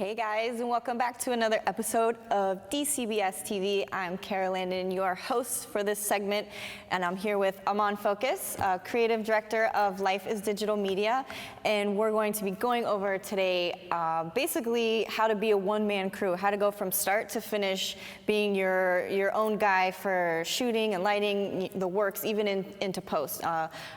Hey guys, and welcome back to another episode of DCBSTV. I'm Carolyn, your host for this segment, and I'm here with Amon, creative director of Life is Digital Media, and we're going to be going over today basically how to be a one-man crew, how to go from start to finish, being your own guy for shooting and lighting the works, even into post.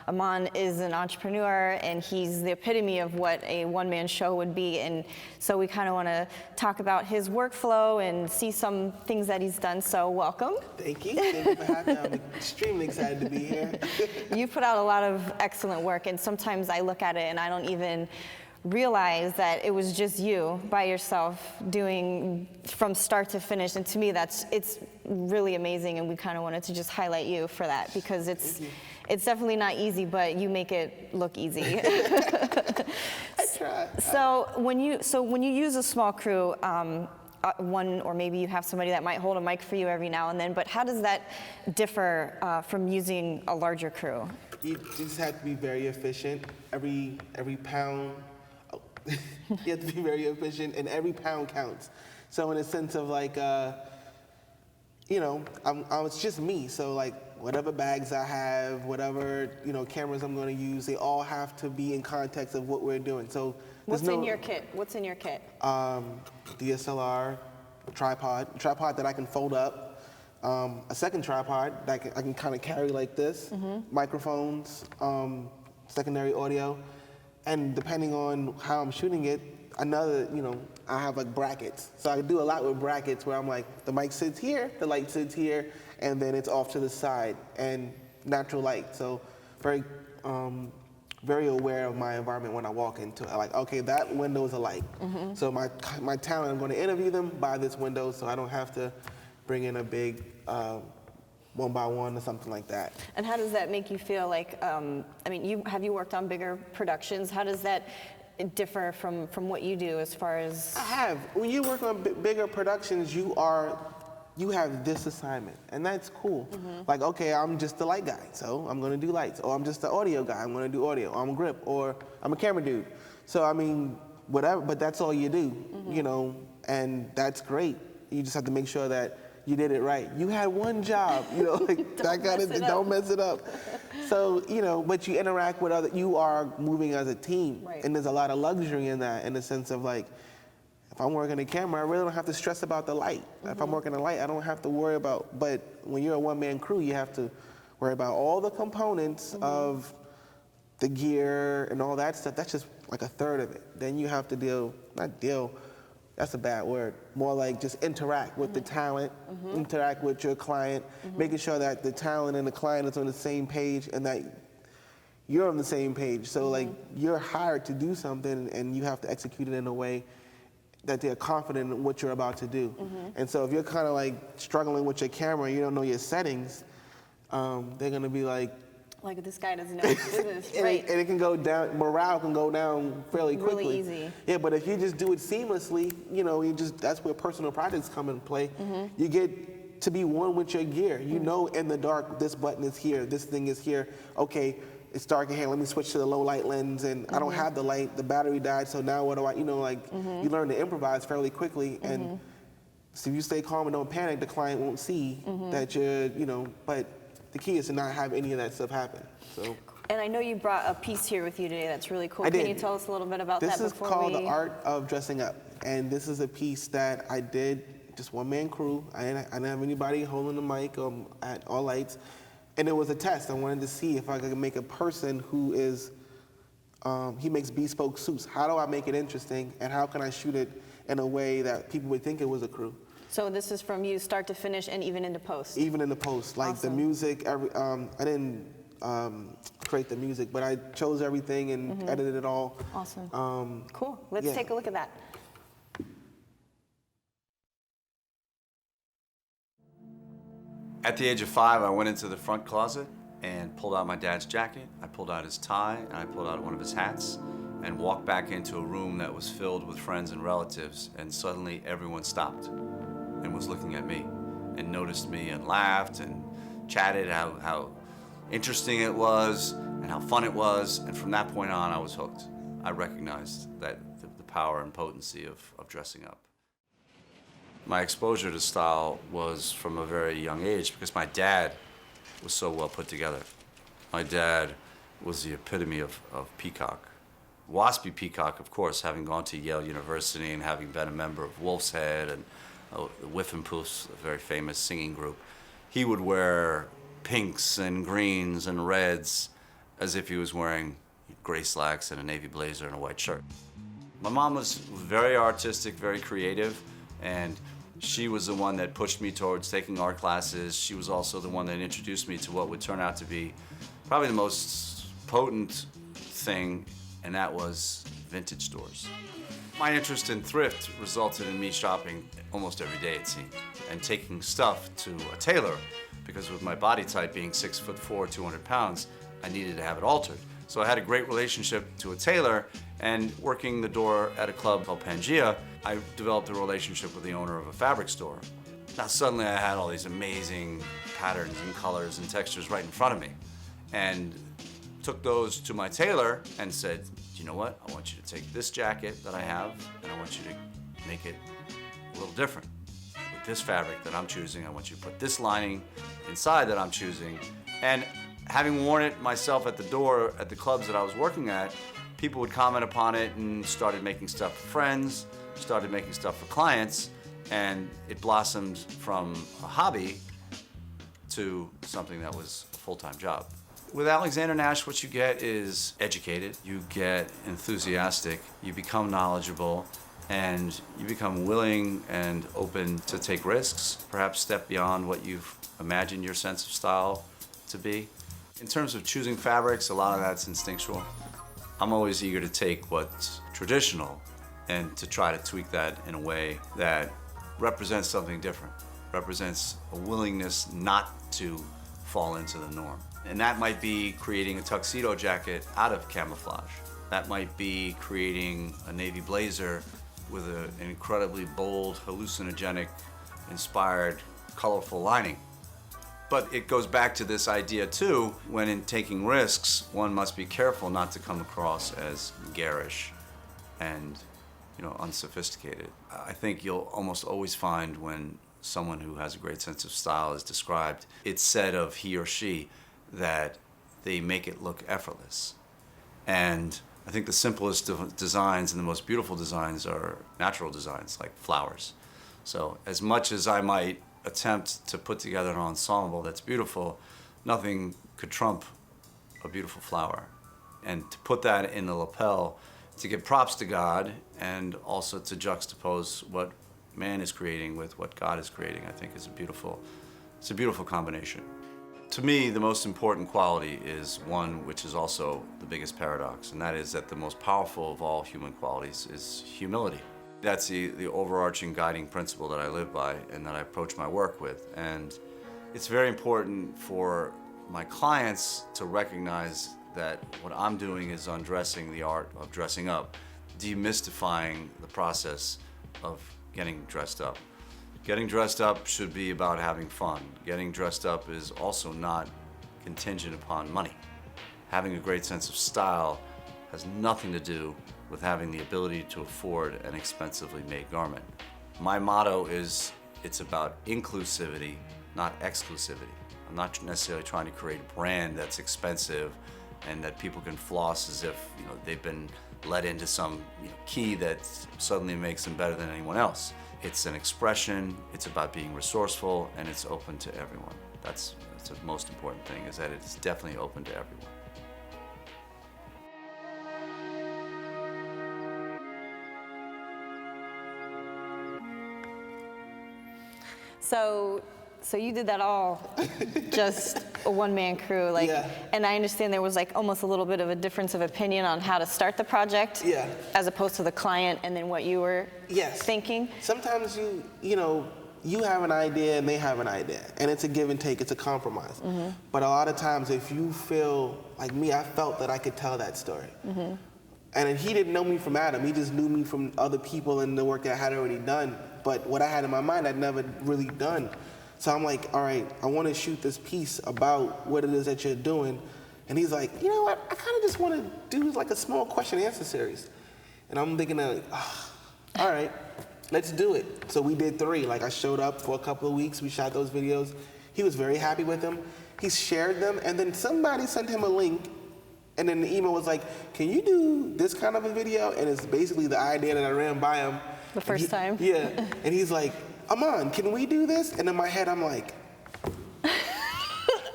Amon is an entrepreneur, and he's the epitome of what a one-man show would be, and so we kind of want to talk about his workflow and see some things that he's done. So welcome. Thank you. Thank you for having me. I'm extremely excited to be here. You put out a lot of excellent work, and sometimes I look at it and I don't even realize that it was just you by yourself doing from start to finish. And to me, it's really amazing, and we kind of wanted to just highlight you for that, because it's definitely not easy, but you make it look easy. I try. So when you use a small crew, one, or maybe you have somebody that might hold a mic for you every now and then, but how does that differ from using a larger crew? You just have to be very efficient. Every pound, you have to be very efficient, and every pound counts. So in a sense of like, it's just me. So like, whatever bags I have, whatever cameras I'm going to use, they all have to be in context of what we're doing. So What's in your kit? DSLR, tripod that I can fold up, a second tripod that I can kind of carry like this, microphones, secondary audio, and depending on how I'm shooting it, another, I have like brackets. So I do a lot with brackets where I'm like, the mic sits here, the light sits here, and then it's off to the side, and natural light. So very aware of my environment when I walk into it. Like, okay, that window is a light. So my talent, I'm going to interview them by this window, so I don't have to bring in a big one by one or something like that. And how does that make you feel? Like, have you worked on bigger productions? How does that differ from what you do as far as? I have. When you work on bigger productions, you have this assignment, and that's cool. Like, okay, I'm just the light guy, so I'm gonna do lights. Or I'm just the audio guy, I'm gonna do audio. Or I'm a grip, or I'm a camera dude. So, whatever, but that's all you do, and that's great. You just have to make sure that you did it right. You had one job, like don't mess it up. So, but you interact with you are moving as a team. Right. And there's a lot of luxury in that, in the sense of like, if I'm working a camera, I really don't have to stress about the light. If I'm working a light, I don't have to worry about, but when you're a one-man crew, you have to worry about all the components of the gear and all that stuff. That's just like a third of it. Then you have to that's a bad word, more like just interact with the talent, interact with your client, making sure that the talent and the client is on the same page and that you're on the same page. So like, you're hired to do something, and you have to execute it in a way that they're confident in what you're about to do. And so if you're kind of like struggling with your camera and you don't know your settings, they're gonna be like this guy doesn't know his business, right? And it can go down, morale can go down fairly quickly. Really easy. Yeah, but if you just do it seamlessly, that's where personal projects come into play. You get to be one with your gear. You know in the dark, this button is here, this thing is here. Okay, it's dark in here, let me switch to the low light lens, and I don't have the light, the battery died, so now what do I, you learn to improvise fairly quickly, and so if you stay calm and don't panic, the client won't see that you're, but the key is to not have any of that stuff happen, so. And I know you brought a piece here with you today that's really cool. I did. Can you tell us a little bit about that before we? This is called The Art of Dressing Up, and this is a piece that I did, just one-man crew. I didn't have anybody holding the mic at all lights. And it was a test. I wanted to see if I could make a person who is, he makes bespoke suits. How do I make it interesting, and how can I shoot it in a way that people would think it was a crew? So this is from you start to finish, and even into post? Even in the post. Like the music, I didn't create the music, but I chose everything and edited it all. Awesome. Cool. Let's take a look at that. At the age of 5, I went into the front closet and pulled out my dad's jacket. I pulled out his tie, and I pulled out one of his hats, and walked back into a room that was filled with friends and relatives, and suddenly everyone stopped and was looking at me and noticed me and laughed and chatted how interesting it was and how fun it was, and from that point on I was hooked. I recognized that the power and potency of dressing up. My exposure to style was from a very young age because my dad was so well put together. My dad was the epitome of peacock. Waspy peacock, of course, having gone to Yale University and having been a member of Wolf's Head and the Whiffenpoofs, a very famous singing group. He would wear pinks and greens and reds as if he was wearing gray slacks and a navy blazer and a white shirt. My mom was very artistic, very creative, and she was the one that pushed me towards taking art classes. She was also the one that introduced me to what would turn out to be probably the most potent thing, and that was vintage stores. My interest in thrift resulted in me shopping almost every day, it seemed, and taking stuff to a tailor, because with my body type being 6'4", 200 pounds, I needed to have it altered. So I had a great relationship to a tailor, and working the door at a club called Pangea, I developed a relationship with the owner of a fabric store. Now suddenly I had all these amazing patterns and colors and textures right in front of me, and took those to my tailor and said, you know what, I want you to take this jacket that I have and I want you to make it a little different. With this fabric that I'm choosing, I want you to put this lining inside that I'm choosing. And having worn it myself at the door at the clubs that I was working at, people would comment upon it and started making stuff for friends, started making stuff for clients, and it blossomed from a hobby to something that was a full-time job. With Alexander Nash, what you get is educated, you get enthusiastic, you become knowledgeable, and you become willing and open to take risks, perhaps step beyond what you've imagined your sense of style to be. In terms of choosing fabrics, a lot of that's instinctual. I'm always eager to take what's traditional and to try to tweak that in a way that represents something different, represents a willingness not to fall into the norm. And that might be creating a tuxedo jacket out of camouflage. That might be creating a navy blazer with an incredibly bold, hallucinogenic, inspired, colorful lining. But it goes back to this idea too, when in taking risks, one must be careful not to come across as garish and, unsophisticated. I think you'll almost always find when someone who has a great sense of style is described, it's said of he or she that they make it look effortless. And I think the simplest designs and the most beautiful designs are natural designs, like flowers. So as much as I might attempt to put together an ensemble that's beautiful, nothing could trump a beautiful flower. And to put that in the lapel, to give props to God, and also to juxtapose what man is creating with what God is creating, I think is a beautiful combination. To me, the most important quality is one which is also the biggest paradox, and that is that the most powerful of all human qualities is humility. That's the overarching guiding principle that I live by and that I approach my work with. And it's very important for my clients to recognize that what I'm doing is undressing the art of dressing up, demystifying the process of getting dressed up. Getting dressed up should be about having fun. Getting dressed up is also not contingent upon money. Having a great sense of style has nothing to do with having the ability to afford an expensively made garment. My motto is, it's about inclusivity, not exclusivity. I'm not necessarily trying to create a brand that's expensive and that people can floss as if they've been led into some key that suddenly makes them better than anyone else. It's an expression, it's about being resourceful, and it's open to everyone. That's the most important thing, is that it's definitely open to everyone. So you did that all just a one-man crew, Yeah. And I understand there was almost a little bit of a difference of opinion on how to start the project, Yeah. as opposed to the client and then what you were Yes. thinking. Sometimes you have an idea and they have an idea, and it's a give and take, it's a compromise. Mm-hmm. But a lot of times, if you feel like me, I felt that I could tell that story. Mm-hmm. And he didn't know me from Adam, he just knew me from other people and the work that I had already done. But what I had in my mind, I'd never really done. So I'm like, all right, I want to shoot this piece about what it is that you're doing. And he's like, you know what, I kind of just want to do like a small question and answer series. And I'm thinking, all right, let's do it. So we did 3. Like I showed up for a couple of weeks. We shot those videos. He was very happy with them. He shared them, and then somebody sent him a link, and then the email was like, can you do this kind of a video? And it's basically the idea that I ran by him. The first time? Yeah, and he's like, Amon, can we do this? And in my head, I'm like,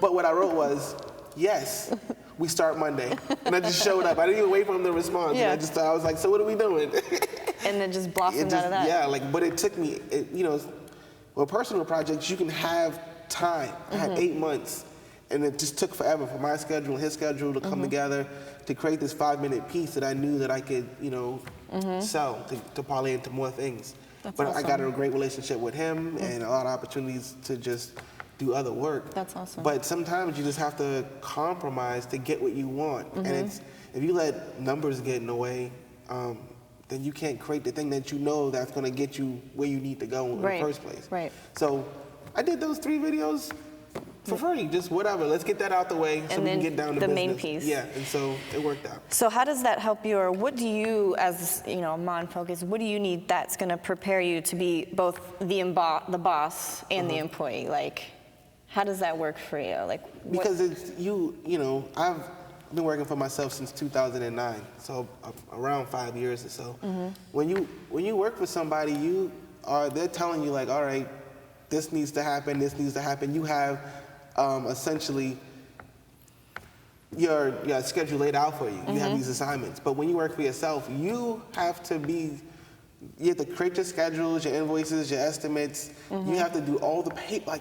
but what I wrote was, yes, we start Monday. And I just showed up. I didn't even wait for him to respond. Yeah. And I was like, so what are we doing? And then just blossomed out of that. Yeah, but it took me, with personal projects, you can have time. I had 8 months, and it just took forever for my schedule and his schedule to come together to create this 5-minute piece that I knew that I could, sell to parlay into more things. That's I awesome. got a great relationship with him and a lot of opportunities to just do other work. That's awesome. But sometimes you just have to compromise to get what you want. And if you let numbers get in the way, then you can't create the thing that you know that's going to get you where you need to go in the first place. Right. So I did those 3 videos for free, just whatever. Let's get that out the way so And we can then get down to the business. main piece. Yeah, and so it worked out. So how does that help you, or what do you, as Amon Focus, what do you need that's going to prepare you to be both the boss and the employee? Like, how does that work for you? Like, Because it's I've been working for myself since 2009, so around 5 years or so. When you work for somebody, they're telling you like, all right, this needs to happen, this needs to happen. You have essentially your schedule laid out for you. You have these assignments. But when you work for yourself, you have to create your schedules, your invoices, your estimates. You have to do all the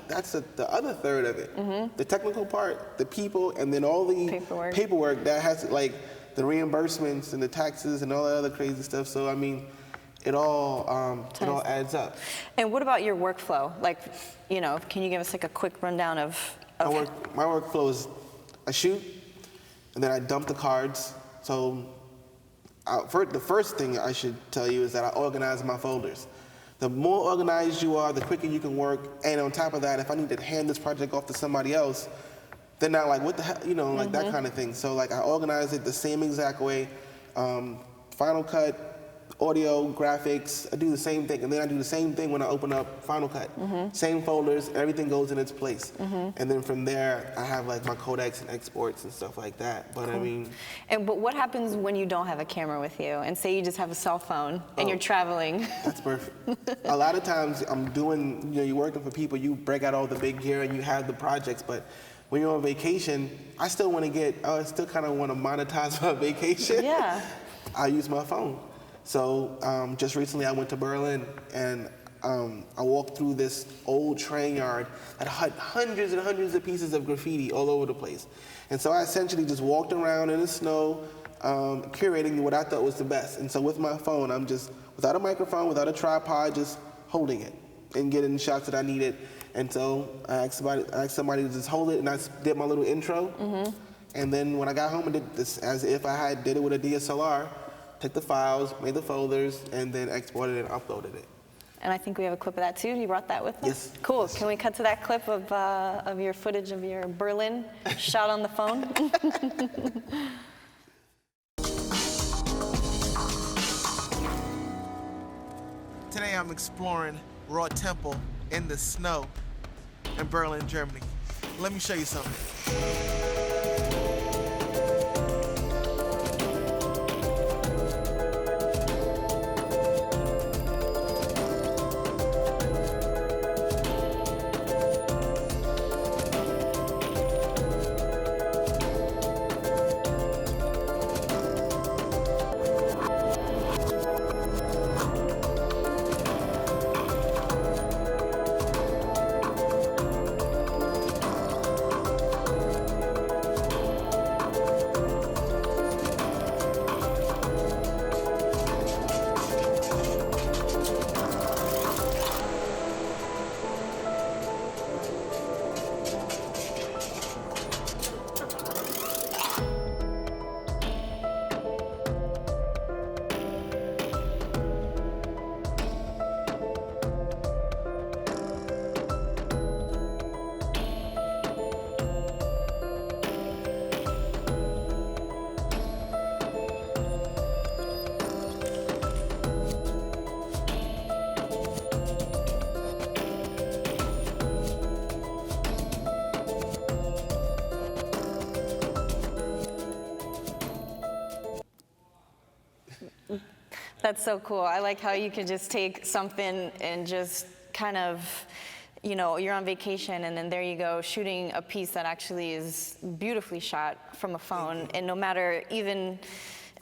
that's the other third of it. The technical part, the people, and then all the paperwork that has the reimbursements and the taxes and all that other crazy stuff. So I mean, it all adds up. And what about your workflow? Like, can you give us like a quick rundown of My workflow is I shoot, and then I dump the cards. So the first thing I should tell you is that I organize my folders. The more organized you are, the quicker you can work. And on top of that, if I need to hand this project off to somebody else, they're not like, what the hell, like that kind of thing. So like I organize it the same exact way. Final Cut, audio, graphics, I do the same thing. And then I do the same thing when I open up Final Cut. Same folders, everything goes in its place. And then from there, I have like my codecs and exports and stuff like that. But I mean. But what happens when you don't have a camera with you, and say you just have a cell phone and you're traveling? That's perfect. A lot of times I'm doing, you're working for people, you break out all the big gear and you have the projects, but when you're on vacation, I still kind of want to monetize my vacation. Yeah. I use my phone. So just recently I went to Berlin and I walked through this old train yard that had hundreds and hundreds of pieces of graffiti all over the place. And so I essentially just walked around in the snow, curating what I thought was the best. And so with my phone, I'm just, without a microphone, without a tripod, just holding it and getting the shots that I needed. And so I asked somebody to just hold it, and I did my little intro. And then when I got home, I did this as if I did it with a DSLR. Took the files, made the folders, and then exported and uploaded it. And I think we have a clip of that too. You brought that with us? Yes. Cool. Can we cut to that clip of your footage of your Berlin shot on the phone? Today I'm exploring Raw Temple in the snow in Berlin, Germany. Let me show you something. That's so cool. I like how you can just take something and just kind of, you know, you're on vacation and then there you go shooting a piece that actually is beautifully shot from a phone. And no matter, even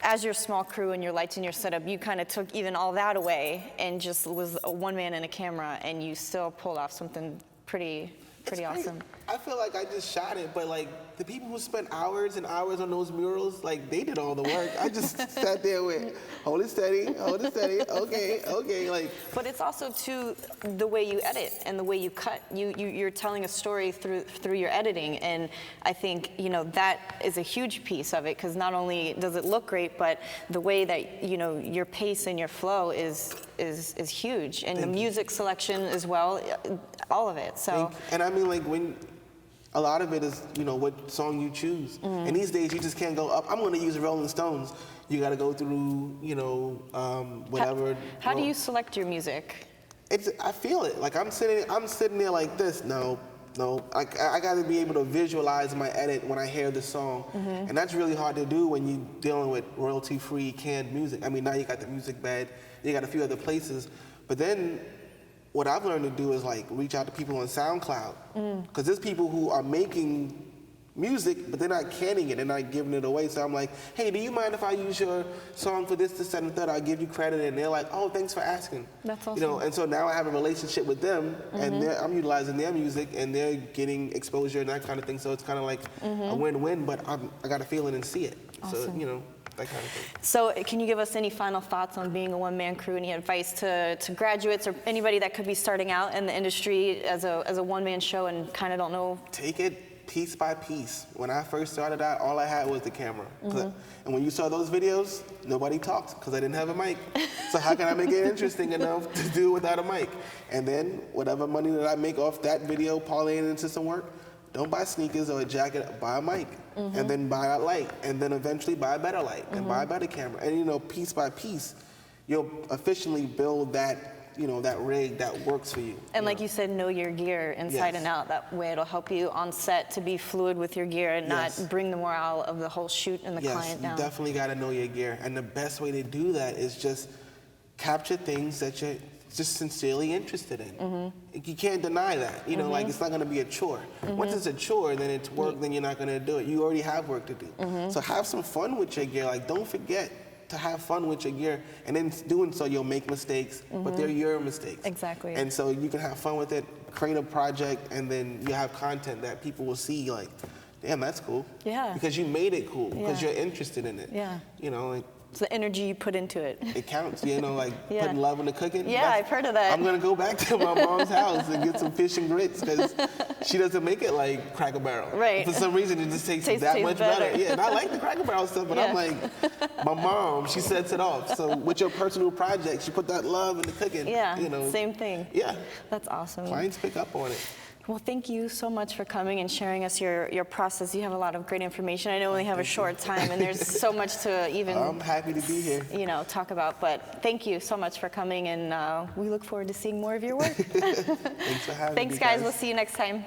as your small crew and your lights and your setup, you kind of took even all that away and just was a one man and a camera, and you still pulled off something pretty awesome. I feel like I just shot it, but like the people who spent hours and hours on those murals, like they did all the work. I just sat there with, hold it steady, okay, like. But it's also too the way you edit and the way you cut. You're telling a story through your editing, and I think, you know, that is a huge piece of it, because not only does it look great, but the way that, you know, your pace and your flow is huge, and the music selection as well, all of it. So. And I mean, like, when a lot of it is, you know, what song you choose. And these days you just can't go up, I'm going to use Rolling Stones. You got to go through, you know, whatever. How do you select your music? I feel it. Like I'm sitting there like this. No. Like I got to be able to visualize my edit when I hear the song, and that's really hard to do when you're dealing with royalty-free canned music. I mean, now you got the music bed, you got a few other places, but then what I've learned to do is like reach out to people on SoundCloud, because there's people who are making music, but they're not canning it, they're not giving it away. So I'm like, hey, do you mind if I use your song for this, that, and third? I'll give you credit. And they're like, oh, thanks for asking. That's awesome. You know, and so now I have a relationship with them, and I'm utilizing their music, and they're getting exposure and that kind of thing. So it's kind of like a win-win, but I got to feel it and see it. Awesome. So, you know, that kind of thing. So can you give us any final thoughts on being a one-man crew, any advice to graduates or anybody that could be starting out in the industry as a one-man show and kind of don't know? Take it piece by piece. When I first started out, all I had was the camera. And when you saw those videos, nobody talked because I didn't have a mic. So how can I make it interesting enough to do without a mic? And then whatever money that I make off that video, parlaying into some work, don't buy sneakers or a jacket, buy a mic. And then buy a light. And then eventually buy a better light and buy a better camera. And you know, piece by piece, you'll officially build that, you know, that rig that works for you. And like you said, know your gear inside and out. That way it'll help you on set to be fluid with your gear and not bring the morale of the whole shoot and the client down. You definitely got to know your gear. And the best way to do that is just capture things that you're just sincerely interested in. You can't deny that. You know, like it's not going to be a chore. Once it's a chore, then it's work, then you're not going to do it. You already have work to do. So have some fun with your gear. Like, don't forget to have fun with your gear, and in doing so you'll make mistakes, but they're your mistakes. Exactly. And so you can have fun with it, create a project, and then you have content that people will see like, damn, that's cool. Yeah. Because you made it cool, because you're interested in it. Yeah. You know, like, it's the energy you put into it. it counts, you know, like putting love in the cooking. Yeah, I've heard of that. I'm gonna go back to my mom's house and get some fish and grits, because she doesn't make it like Cracker Barrel. Right. For some reason, it just tastes that much better. Yeah, and I like the Cracker Barrel stuff, but I'm like, my mom, she sets it off. So with your personal projects, you put that love in the cooking. Yeah, you know. same thing. Yeah. That's awesome. Clients pick up on it. Well, thank you so much for coming and sharing us your process. You have a lot of great information. I know we only have a short time, and there's so much to even I'm happy to be here. You know, talk about. But thank you so much for coming, and we look forward to seeing more of your work. Thanks for having me. Thanks, guys. We'll see you next time.